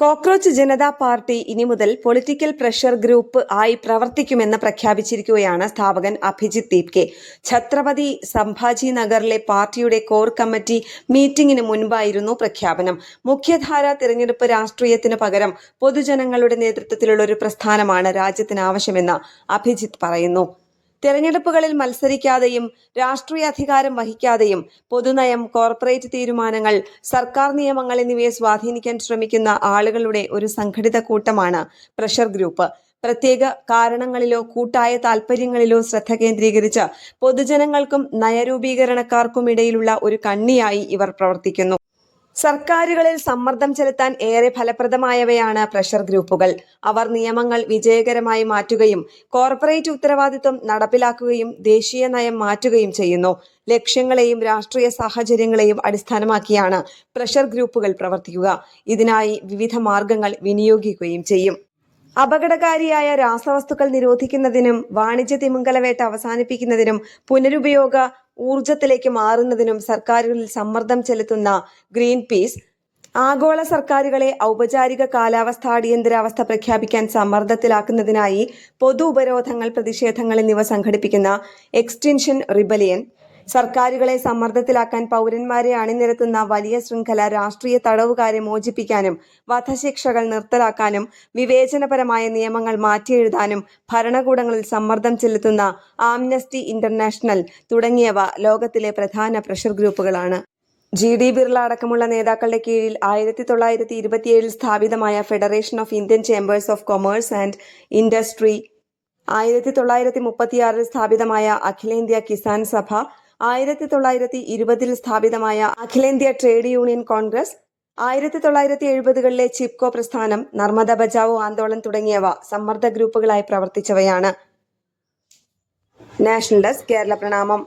Cockroach Janata party ഇനി മുതൽ political pressure group ആയി പ്രവർത്തിക്കുമെന്ന് പ്രഖ്യാപിച്ചിരിക്കുകയാണ് സ്ഥാപകൻ അഭിജിത്ത് ദീപ്കെ. ഛത്രപതി സംഭാജി നഗറിലെ പാർട്ടിയുടെ കോർ കമ്മിറ്റി മീറ്റിംഗിന് മുൻപായിരുന്നു പ്രഖ്യാപനം. മുഖ്യധാര തിരഞ്ഞെടുപ്പ് രാഷ്ട്രീയത്തിന് പകരം പൊതുജനങ്ങളുടെ നേതൃത്വത്തിലുള്ള ഒരു പ്രസ്ഥാനമാണ് രാജ്യത്തിന് ആവശ്യമെന്ന് അഭിജിത്ത് പറയുന്നു. തെരഞ്ഞെടുപ്പുകളിൽ മത്സരിക്കാതെയും രാഷ്ട്രീയ അധികാരം വഹിക്കാതെയും പൊതുനയം, കോർപ്പറേറ്റ് തീരുമാനങ്ങൾ, സർക്കാർ നിയമങ്ങൾ എന്നിവയെ സ്വാധീനിക്കാൻ ശ്രമിക്കുന്ന ആളുകളുടെ ഒരു സംഘടിത കൂട്ടമാണ് പ്രഷർ ഗ്രൂപ്പ്. പ്രത്യേക കാരണങ്ങളിലോ കൂട്ടായ താൽപര്യങ്ങളിലോ ശ്രദ്ധ കേന്ദ്രീകരിച്ച് പൊതുജനങ്ങൾക്കും നയരൂപീകരണക്കാർക്കുമിടയിലുള്ള ഒരു കണ്ണിയായി ഇവർ പ്രവർത്തിക്കുന്നു. സർക്കാരുകളിൽ സമ്മർദ്ദം ചെലുത്താൻ ഏറെ ഫലപ്രദമായവയാണ് പ്രഷർ ഗ്രൂപ്പുകൾ. അവർ നിയമങ്ങൾ വിജയകരമായി മാറ്റുകയും കോർപ്പറേറ്റ് ഉത്തരവാദിത്വം നടപ്പിലാക്കുകയും ദേശീയ നയം മാറ്റുകയും ചെയ്യുന്നു. ലക്ഷ്യങ്ങളെയും രാഷ്ട്രീയ സാഹചര്യങ്ങളെയും അടിസ്ഥാനമാക്കിയാണ് പ്രഷർ ഗ്രൂപ്പുകൾ പ്രവർത്തിക്കുക. ഇതിനായി വിവിധ മാർഗങ്ങൾ വിനിയോഗിക്കുകയും ചെയ്യും. അപകടകാരിയായ രാസവസ്തുക്കൾ നിരോധിക്കുന്നതിനും വാണിജ്യ തിമിംഗലവേട്ട അവസാനിപ്പിക്കുന്നതിനും പുനരുപയോഗ ഊർജത്തിലേക്ക് മാറുന്നതിനും സർക്കാരുകളിൽ സമ്മർദ്ദം ചെലുത്തുന്ന ഗ്രീൻ പീസ് ആഗോള സർക്കാരുകളെ ഔപചാരിക കാലാവസ്ഥ അടിയന്തരാവസ്ഥ പ്രഖ്യാപിക്കാൻ സമ്മർദ്ദത്തിലാക്കുന്നതിനായി പൊതു ഉപരോധങ്ങൾ, പ്രതിഷേധങ്ങൾ എന്നിവ സംഘടിപ്പിക്കുന്ന എക്സ്റ്റൻഷൻ റിബലിയൻ, സർക്കാരുകളെ സമ്മർദ്ദത്തിലാക്കാൻ പൗരന്മാരെ അണിനിരത്തുന്ന വലിയ ശൃംഖല, രാഷ്ട്രീയ തടവുകാരെ മോചിപ്പിക്കാനും വധശിക്ഷകൾ നിർത്തലാക്കാനും വിവേചനപരമായ നിയമങ്ങൾ മാറ്റിയെഴുതാനും ഭരണകൂടങ്ങളിൽ സമ്മർദ്ദം ചെലുത്തുന്ന ആംനസ്റ്റി ഇന്റർനാഷണൽ തുടങ്ങിയവ ലോകത്തിലെ പ്രധാന പ്രഷർ ഗ്രൂപ്പുകളാണ്. GD ബിർള അടക്കമുള്ള നേതാക്കളുടെ കീഴിൽ 1927 സ്ഥാപിതമായ federation of Indian chambers of commerce and industry, 1936 സ്ഥാപിതമായ അഖിലേന്ത്യാ കിസാൻ സഭ, 1920 സ്ഥാപിതമായ അഖിലേന്ത്യാ ട്രേഡ് യൂണിയൻ കോൺഗ്രസ്, 1970കളിലെ ചിപ്കോ പ്രസ്ഥാനം, നർമ്മദ ബചാവോ ആന്തോളൻ തുടങ്ങിയവ സമ്മർദ്ദ ഗ്രൂപ്പുകളായി പ്രവർത്തിച്ചവയാണ്. നാഷണൽ ഡെസ്ക്, കേരള പ്രണാമം.